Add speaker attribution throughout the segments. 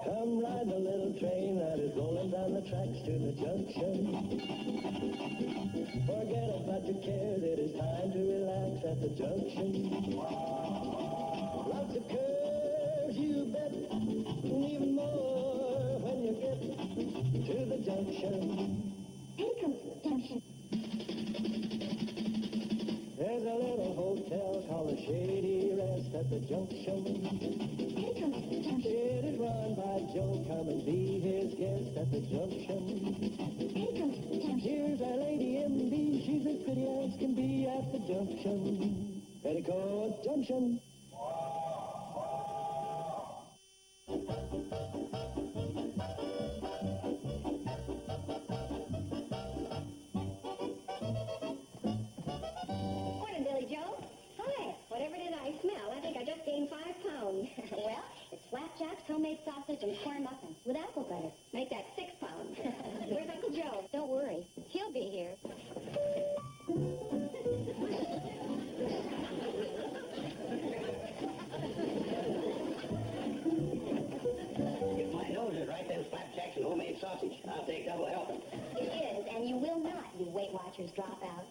Speaker 1: Come ride the little train that is rolling down the tracks to the junction. Forget about your cares, it is time to relax at the junction. Lots of curves, you bet, and even more when you get to the junction.
Speaker 2: Petticoat Junction.
Speaker 1: There's a little hotel called the Shady Rest at the junction.
Speaker 2: Petticoat Junction.
Speaker 1: It is run by Joe. Come and be his guest at the junction.
Speaker 2: Petticoat Junction.
Speaker 1: Here's our lady M.D. She's as pretty as can be at the junction. Petticoat Junction.
Speaker 2: Morning, Billy Joe. Hi. Whatever did I smell? I think I just gained 5 pounds. Well, it's flapjacks, homemade sausage, and corn muffins with apple butter. Make that 6 pounds. Where's Uncle Joe? Don't worry. He'll be here.
Speaker 3: If my nose is right, then flapjacks and homemade sausage. I'll take double helping.
Speaker 2: It is, and you will not, you Weight Watchers dropout.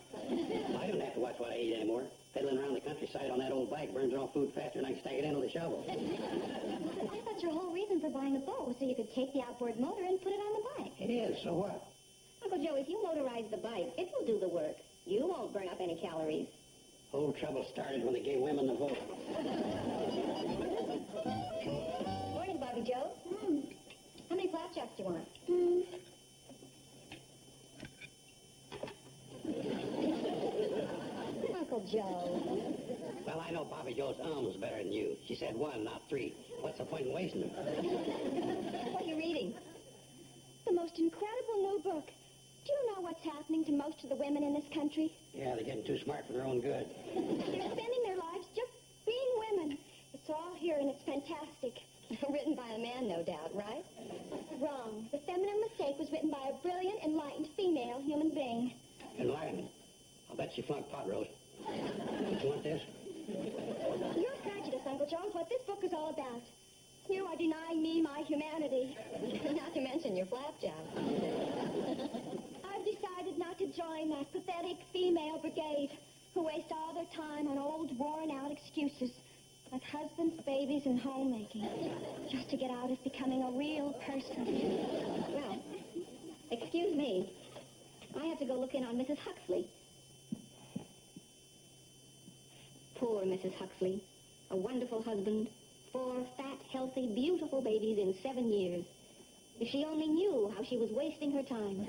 Speaker 3: I don't have to watch what I eat anymore. Pedaling around the countryside on that old bike burns off food faster than I can stack it in with a shovel.
Speaker 2: I thought your whole reason for buying a boat was so you could take the outboard motor and put it on the bike.
Speaker 3: It is, so what?
Speaker 2: Uncle Joe, if you motorize the bike, it will do the work. You won't burn up any calories.
Speaker 3: Whole trouble started when they gave women the vote.
Speaker 2: Morning, Bobby Joe. How many flapjacks do you want? Uncle Joe.
Speaker 3: Well, I know Bobby Joe's is better than you. She said 1, not 3. What's the point in wasting them?
Speaker 2: What are you reading? The most incredible new book. Do you know what's happening to most of the women in this country?
Speaker 3: Yeah, they're getting too smart for their own good.
Speaker 2: They're spending their lives just being women. It's all here and it's fantastic. Written by a man, no doubt, right? Wrong. The Feminine Mistake was written by a brilliant, enlightened female human being.
Speaker 3: Enlightened. I'll bet she flunked pot roast. You want this?
Speaker 2: You're prejudiced, Uncle Joe, is what this book is all about. You are denying me my humanity. Not to mention your flapjack. I've decided not to join that pathetic female brigade who waste all their time on old, worn-out excuses like husbands, babies, and homemaking just to get out of becoming a real person. Well, excuse me. I have to go look in on Mrs. Huxley. Poor Mrs. Huxley. A wonderful husband. 4 fat, healthy, beautiful babies in 7 years. If she only knew how she was wasting her time.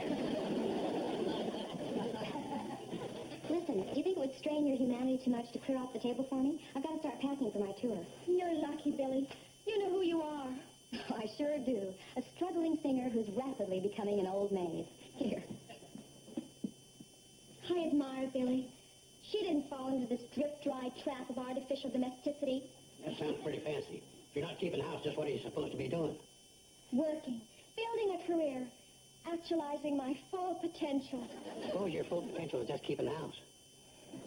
Speaker 2: Listen, do you think it would strain your humanity too much to clear off the table for me? I've got to start packing for my tour. You're lucky, Billy. You know who you are. I sure do. A struggling singer who's rapidly becoming an old maid. Here. I admire Billy. She didn't fall into this drip-dry trap of artificial domesticity.
Speaker 3: That sounds pretty fancy. If you're not keeping house, just what are you supposed to be doing?
Speaker 2: Working. Building a career. Actualizing my full potential.
Speaker 3: Suppose your full potential is just keeping house.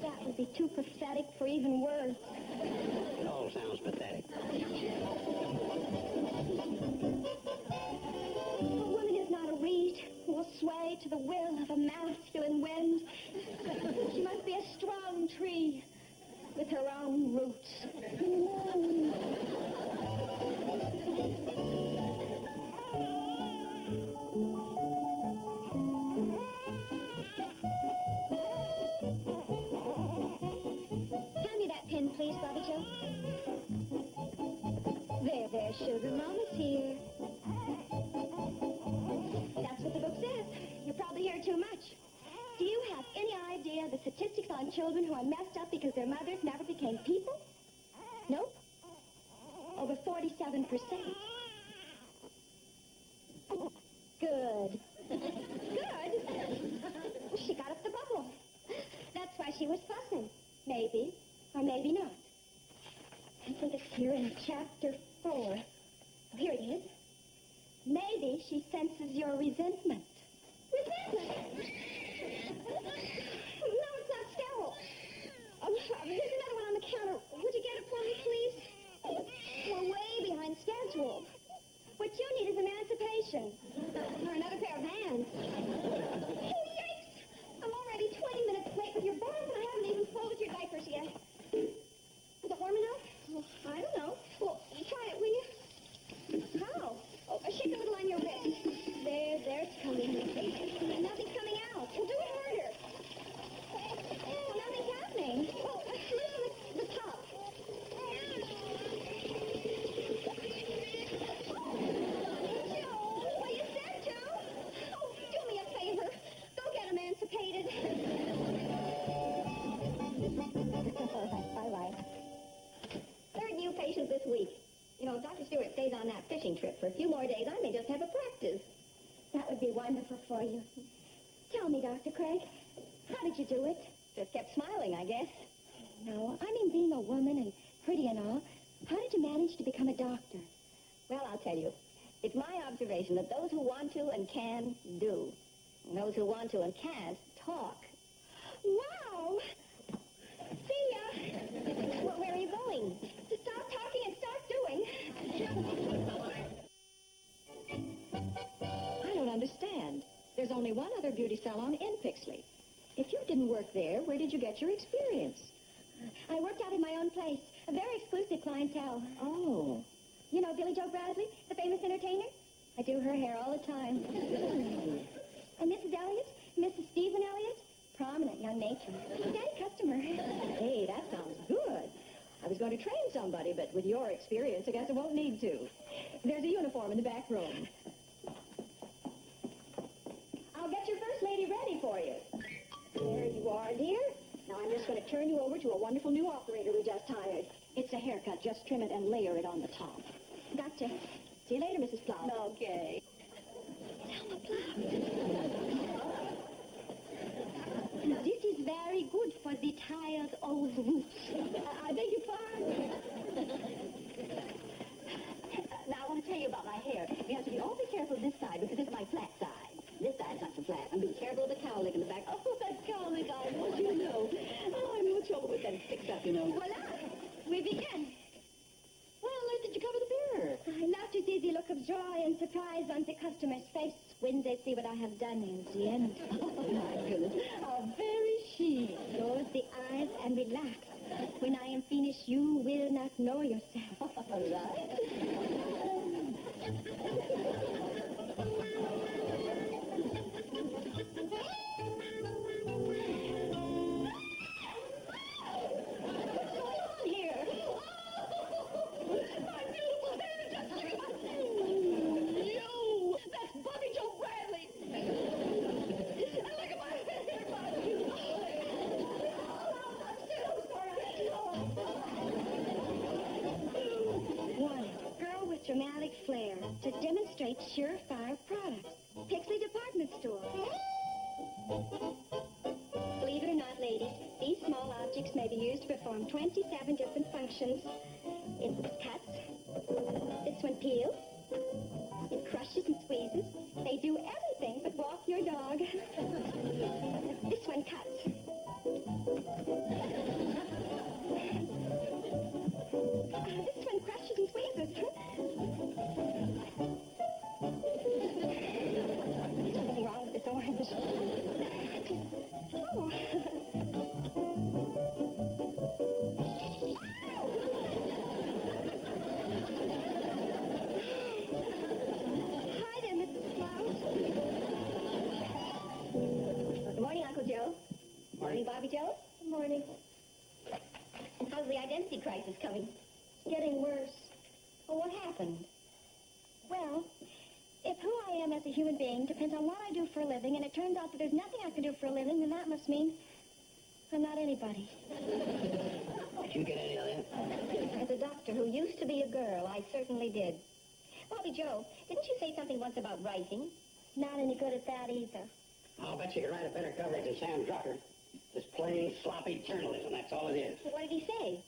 Speaker 2: That would be too pathetic for even words.
Speaker 3: It all sounds pathetic.
Speaker 2: A woman is not a reed who will sway to the will of a masculine wind. She must be a strong tree with her own roots. Hand me that pen, please, Bobby Joe. There, sugar. Mama's here. That's what the book says. You probably hear too much. Do you have any idea the statistics on children who are messed up because their mothers never became people? Nope. Over 47%. Good. Good? She got up the bubble. That's why she was fussing. Maybe, or maybe not. I think it's here in chapter 4. Here it is. Maybe she senses your resentment. Resentment? No, it's not sterile. There's another one on the counter. Would you get it for me, please? We're way behind schedule. Would you
Speaker 4: stays on that fishing trip for a few more days, I may just have a practice.
Speaker 2: That would be wonderful for you. Tell me, Dr. Craig, how did you do it?
Speaker 4: Just kept smiling, I guess.
Speaker 2: No, I mean being a woman and pretty and all. How did you manage to become a doctor?
Speaker 4: Well, I'll tell you. It's my observation that those who want to and can, do. And those who want to and can't, talk.
Speaker 2: Wow! See ya!
Speaker 4: Well, where are you going?
Speaker 2: To stop talking and start doing.
Speaker 4: I don't understand. There's only one other beauty salon in Pixley. If you didn't work there, where did you get your experience?
Speaker 2: I worked out in my own place. A very exclusive clientele.
Speaker 4: Oh.
Speaker 2: You know Billy Joe Bradley, the famous entertainer? I do her hair all the time. And Mrs. Elliott, Mrs. Stephen Elliott, prominent young matron. Steady customer.
Speaker 4: Hey, that sounds good. I was going to train somebody, but with your experience, I guess I won't need to. There's a uniform in the back room. I'll get your first lady ready for you. There you are, dear. Now I'm just going to turn you over to a wonderful new operator we just hired. It's a haircut. Just trim it and layer it on the top.
Speaker 2: Gotcha.
Speaker 4: See you later, Mrs. Plow. Okay.
Speaker 2: Selma Plow. This is very good for the tired old roots.
Speaker 4: I beg your pardon. Now, I want to tell you about my hair. You have to be awfully careful this side because it's my flat side. This side's not so flat. And be careful of the cowlick in the back. Oh, that cowlick, I want you to know. Oh, I'm no trouble with that. It sticks up, you know.
Speaker 2: Voila! We begin.
Speaker 4: Well, where did you cover the mirror?
Speaker 2: I love to see the look of joy and surprise on the customer's face when they see what I have done in the end.
Speaker 4: Oh, my goodness. How very chic.
Speaker 2: Close the eyes and relax. When I am finished, you will not know yourself.
Speaker 4: All right.
Speaker 2: Dramatic flair to demonstrate surefire products. Pixley Department Store. Believe it or not, ladies, these small objects may be used to perform 27 different functions. It cuts. This one peels. It crushes and squeezes. They do everything but walk your dog. This one cuts. This one crushes and squeezes. There's something wrong with this orange. Oh. Hi there, Mrs. Cloud.
Speaker 4: Good morning, Uncle Joe. Morning, Bobby Joe.
Speaker 2: Good morning.
Speaker 4: How's the identity crisis coming?
Speaker 2: Getting worse.
Speaker 4: Well, what happened?
Speaker 2: Well, if who I am as a human being depends on what I do for a living, and it turns out that there's nothing I can do for a living, then that must mean I'm not anybody.
Speaker 3: Did you get any of that?
Speaker 4: As a doctor who used to be a girl, I certainly did. Bobby Joe, didn't you say something once about writing?
Speaker 2: Not any good at that either.
Speaker 3: I'll bet you could write a better coverage than Sam Drucker. This plain, sloppy journalism, that's all it is.
Speaker 4: What did he say?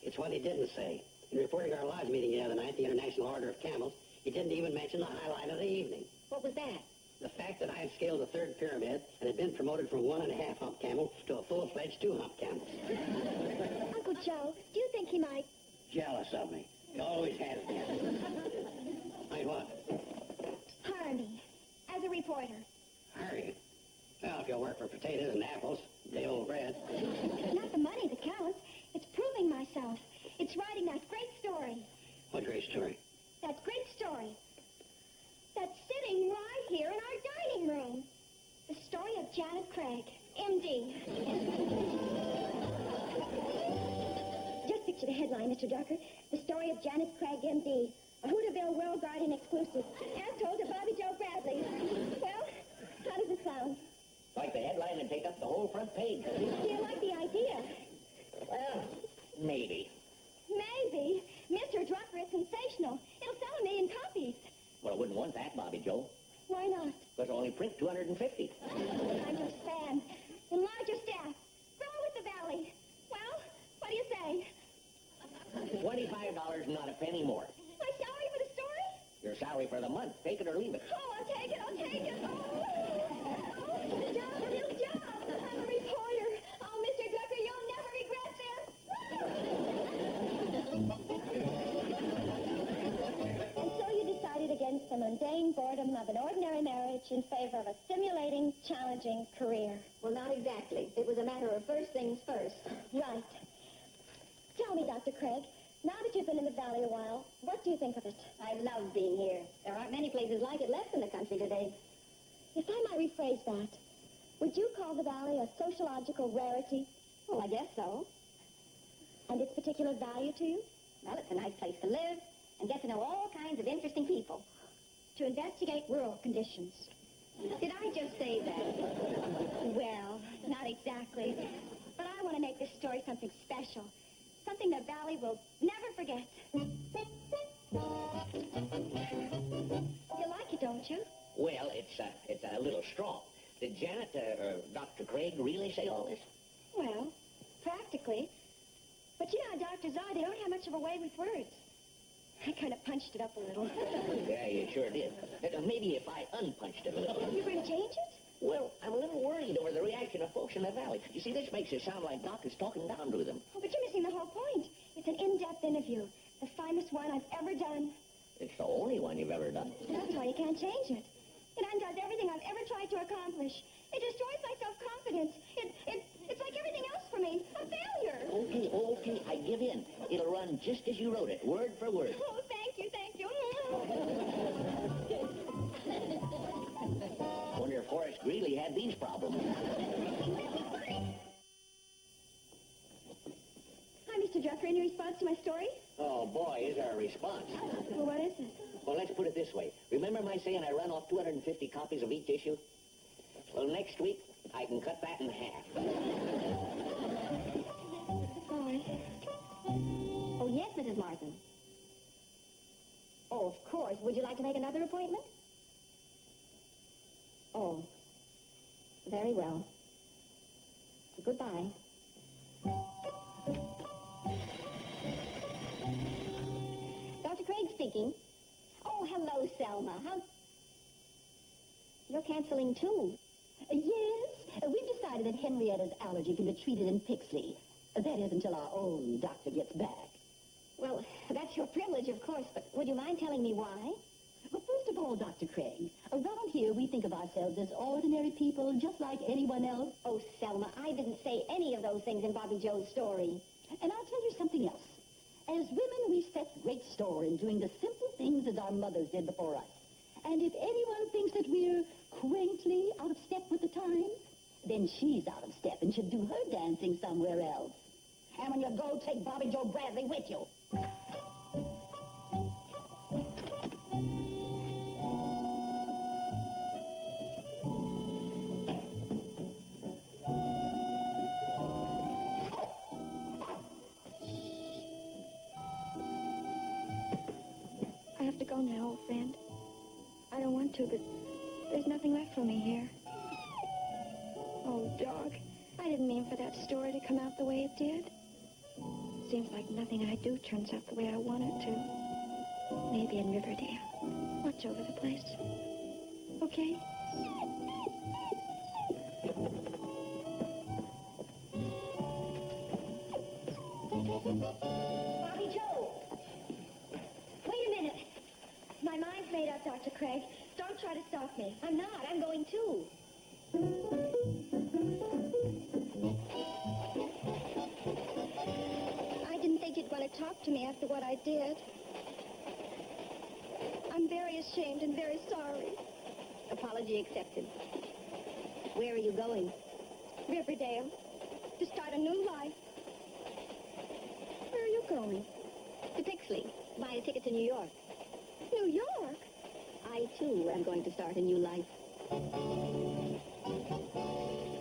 Speaker 3: It's what he didn't say. In reporting our lodge meeting the other night, the International Order of Camels, he didn't even mention the highlight of the evening.
Speaker 4: What was that?
Speaker 3: The fact that I had scaled the third pyramid and had been promoted from 1.5 hump camel to a full-fledged 2 hump camel.
Speaker 2: Uncle Joe, do you think he might...
Speaker 3: Jealous of me. He always has been. Might what?
Speaker 2: hire me as a reporter?
Speaker 3: Hire you? Well, if you'll work for potatoes and apples, day old bread.
Speaker 2: It's not the money that counts. It's proving myself. It's writing that great story.
Speaker 3: What great story?
Speaker 2: That great story. That's sitting right here in our dining room. The story of Janet Craig, M.D. Just picture the headline, Mr. Drucker. The story of Janet Craig, M.D. A Hooterville World Guardian exclusive. As told to Bobby Joe Bradley. Well, how does it sound?
Speaker 3: Like the headline and take up the whole front page.
Speaker 2: Do you like the idea?
Speaker 3: Well, maybe.
Speaker 2: Maybe. Mr. Drucker is sensational. It'll sell a
Speaker 5: print 250.
Speaker 2: I understand. Enlarge your staff. Grow with the valley. Well, what do you say?
Speaker 5: $25, not a penny more.
Speaker 2: My salary for the story?
Speaker 5: Your salary for the month. Take it or leave it.
Speaker 2: Oh, I'll take it. I'll take it. Oh, it's a job, a real job. I'm a reporter. Oh, Mr. Ducker, you'll never regret this. And so you decided against the mundane boredom of an ordinary marriage in favor of a stimulating, challenging career.
Speaker 4: Well, not exactly. It was a matter of first things first.
Speaker 2: Right. Tell me, Dr. Craig, now that you've been in the valley a while, what do you think of it?
Speaker 4: I love being here. There aren't many places like it left in the country today.
Speaker 2: If I might rephrase that, would you call the valley a sociological rarity?
Speaker 4: Well, I guess so.
Speaker 2: And its particular value to you?
Speaker 4: Well, it's a nice place to live and get to know all kinds of interesting people.
Speaker 2: To investigate rural conditions.
Speaker 4: Did I just say that?
Speaker 2: Well, not exactly. But I want to make this story something special. Something the valley will never forget. You like it, don't you?
Speaker 5: Well, it's a little strong. Did Janet or Dr. Craig really say all this?
Speaker 2: Well, practically. But you know how doctors are. They don't have much of a way with words. I kind of punched it up a little.
Speaker 5: Yeah, you sure did. Maybe if I unpunched it a little.
Speaker 2: You're going to change it?
Speaker 5: Well, I'm a little worried over the reaction of folks in the valley. You see, this makes it sound like Doc is talking down to them.
Speaker 2: Oh, but you're missing the whole point. It's an in-depth interview. The finest one I've ever done.
Speaker 5: It's the only one you've ever done.
Speaker 2: That's why you can't change it. It undoes everything I've ever tried to accomplish. It destroys my self-confidence. It's like everything else for me. A failure.
Speaker 5: Okay, I give in. It'll run just as you wrote it, word for word.
Speaker 2: Oh, thank you.
Speaker 5: Wonder if Horace Greeley had these problems.
Speaker 2: Hi, Mr. Drucker. Any response to my story?
Speaker 5: Oh, boy, is there a response.
Speaker 2: Well, what is it?
Speaker 5: Well, let's put it this way. Remember my saying I run off 250 copies of each issue? Well, next week, I can cut that in half.
Speaker 2: Sorry.
Speaker 4: Oh, yes, Mrs. Martin. Oh, of course. Would you like to make another appointment? Oh, very well. Goodbye. Dr. Craig speaking. Oh, hello, Selma. You're canceling, too.
Speaker 6: Yes. We've decided that Henrietta's allergy can be treated in Pixley. That is until our own doctor gets back.
Speaker 4: Well, that's your privilege, of course, but would you mind telling me why?
Speaker 6: Well, first of all, Dr. Craig, around here we think of ourselves as ordinary people just like anyone else.
Speaker 4: Oh, Selma, I didn't say any of those things in Bobby Joe's story.
Speaker 6: And I'll tell you something else. As women, we set great store in doing the simple things as our mothers did before us. And if anyone thinks that we're quaintly out of step with the times, then she's out of step and should do her dancing somewhere else. And when you go, take Bobby Joe Bradley with you.
Speaker 2: I have to go now, old friend. I don't want to, but there's nothing left for me here. Oh, dog. I didn't mean for that story to come out the way it did. Seems like nothing I do turns out the way I want it to. Maybe in Riverdale. Watch over the place. Okay?
Speaker 4: Bobby Joe! Wait a minute.
Speaker 2: My mind's made up, Dr. Craig. Don't try to stop me.
Speaker 4: I'm not. I'm going too.
Speaker 2: I didn't think you'd want to talk to me after what I did. I'm very ashamed and very sorry.
Speaker 4: Apology accepted. Where are you going?
Speaker 2: Riverdale. To start a new life. Where are you going?
Speaker 4: To Pixley. Buy a ticket to New York.
Speaker 2: New York?
Speaker 4: I, too, am going to start a new life.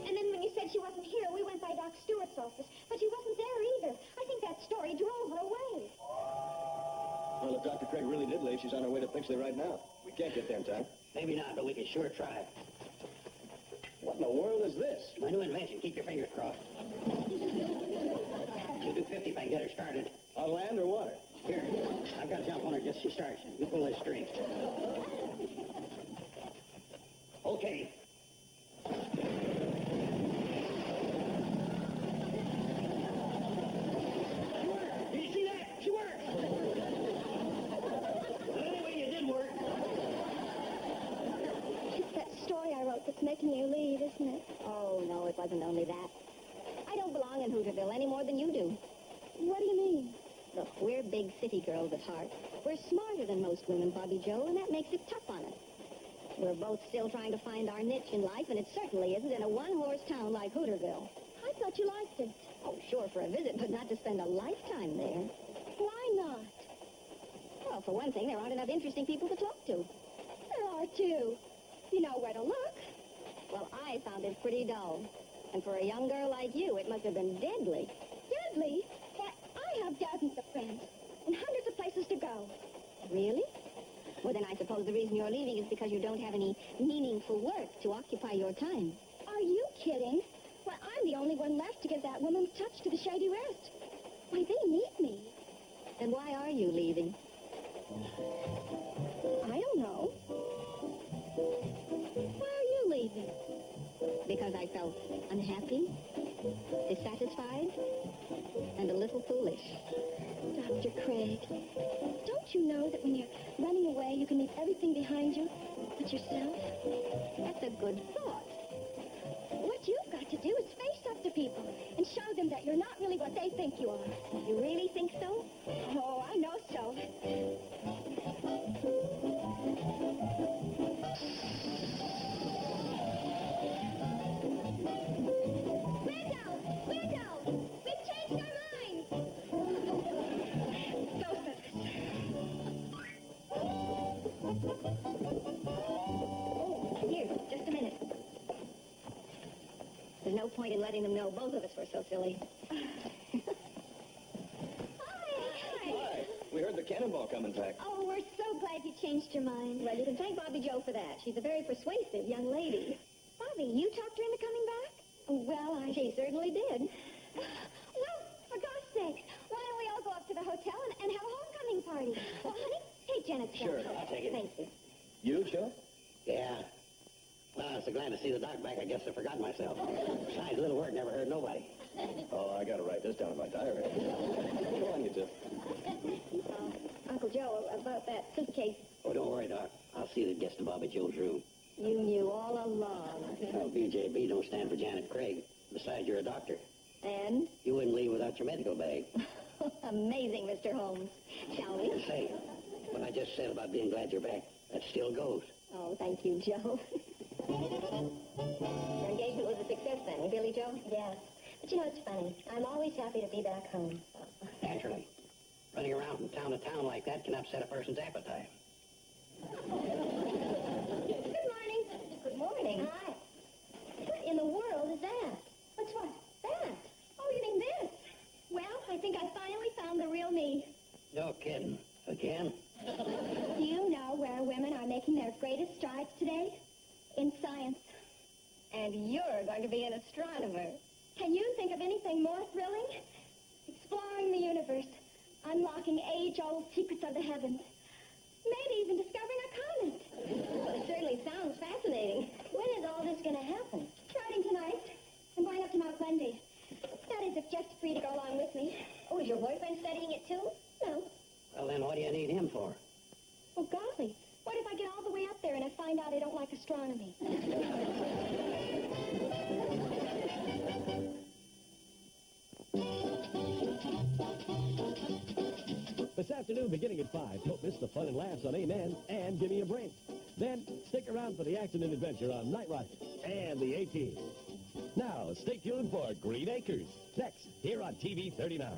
Speaker 2: And then when you said she wasn't here, we went by Doc Stewart's office. But she wasn't there either. I think that story drove her away.
Speaker 7: Well, if Dr. Craig really did leave, she's on her way to Pixley right now. We can't get there in time.
Speaker 3: Maybe not, but we can sure try.
Speaker 7: in the world is this?
Speaker 3: My new invention. Keep your fingers crossed. She'll do 50 if I can get her started.
Speaker 7: On land or water?
Speaker 3: Here, I've got to jump on her just as she starts. You pull this string. Okay. Did you see that? She worked! Well, anyway, you did work.
Speaker 2: It's that story I wrote that's making you leave, isn't it?
Speaker 4: Oh, no, it wasn't only that. I don't belong in Hooterville any more than you do.
Speaker 2: What do you mean?
Speaker 4: Look, we're big city girls at heart. We're smarter than most women, Bobby Joe, and that makes it tough on us. We're both still trying to find our niche in life, and it certainly isn't in a one-horse town like Hooterville.
Speaker 2: I thought you liked it.
Speaker 4: Oh, sure, for a visit, but not to spend a lifetime there.
Speaker 2: Why not?
Speaker 4: Well, for one thing, there aren't enough interesting people to talk to.
Speaker 2: There are, too. You know where to look.
Speaker 4: Well, I found it pretty dull. And for a young girl like you, it must have been deadly.
Speaker 2: Deadly? Why, I have dozens of friends and hundreds of places to go.
Speaker 4: Really? Well, then I suppose the reason you're leaving is because you don't have any meaningful work to occupy your time.
Speaker 2: Are you kidding? Why, I'm the only one left to give that woman's touch to the Shady Rest. Why, they need me.
Speaker 4: Then why are you leaving?
Speaker 2: I don't know. Why are you leaving?
Speaker 4: Because I felt unhappy, dissatisfied, and a little foolish.
Speaker 2: Dr. Craig, don't you know that when you're running away, you can leave everything behind you but yourself?
Speaker 4: That's a good thought.
Speaker 2: What you've got to do is face up to people and show them that you're not really what they think you are.
Speaker 4: You really think so?
Speaker 2: Oh, I know so. Window! We've changed our minds! Both of us.
Speaker 4: Oh, here, just a minute. There's no point in letting them know both of us were so silly.
Speaker 7: Hi. We heard the cannonball coming back.
Speaker 2: Oh, we're so glad you changed your mind.
Speaker 4: Well, you can thank Bobby Joe for that. She's a very persuasive young lady.
Speaker 2: Bobby, you talked her into coming back? Well,
Speaker 4: She certainly did.
Speaker 2: Well, for gosh sake, why don't we all go up to the hotel and have a homecoming party? Well, honey, take Janet's
Speaker 7: Sure,
Speaker 2: gun.
Speaker 3: I'll take it.
Speaker 4: Thank you.
Speaker 7: You, sure?
Speaker 3: Yeah. Well, I'm so glad to see the doc back, I guess I forgot myself. Besides, a little word never hurt nobody.
Speaker 7: Oh, I gotta write this down in my diary. Go on, you two.
Speaker 4: Uncle Joe, about that suitcase,
Speaker 3: Oh, don't worry, Doc. I'll see that it gets to Bobby Joe's room.
Speaker 4: you knew all along.
Speaker 3: Well, BJB don't stand for Janet Craig. Besides, you're a doctor.
Speaker 4: And?
Speaker 3: You wouldn't leave without your medical bag.
Speaker 4: Amazing, Mr. Holmes. Shall we?
Speaker 3: Say, what I just said about being glad you're back, that still goes.
Speaker 4: Oh, thank you, Joe. Your engagement was a success then, eh, Billy Joe?
Speaker 2: Yes. But you know, it's funny. I'm always happy to be back home.
Speaker 3: Naturally. Running around from town to town like that can upset a person's appetite.
Speaker 2: Good morning.
Speaker 4: Good morning.
Speaker 2: Hi. What in the world is that? What's what? That. Oh, you mean this? Well, I think I finally found the real me.
Speaker 3: No kidding. Again?
Speaker 2: Do you know where women are making their greatest strides today? In science.
Speaker 4: And you're going to be an astronomer.
Speaker 2: Can you think of anything more thrilling? Exploring the universe, unlocking age-old secrets of the heavens, maybe even discovering a comet.
Speaker 4: Well, it certainly sounds fascinating.
Speaker 2: When is all this going to happen? Starting tonight. I'm going up to Mount Wendy. That is, if Jeff's free to go along with me.
Speaker 4: Oh, is your boyfriend studying it too?
Speaker 2: No.
Speaker 3: Well, then what do you need him for?
Speaker 2: Oh, golly. What if I get all the way up there and I find out I don't like astronomy?
Speaker 8: This afternoon, beginning at 5, don't miss the fun and laughs on Amen and Give Me a Break. Then, stick around for the action and adventure on Night Rocket and the A-Team. Now, stay tuned for Green Acres, next, here on TV 39.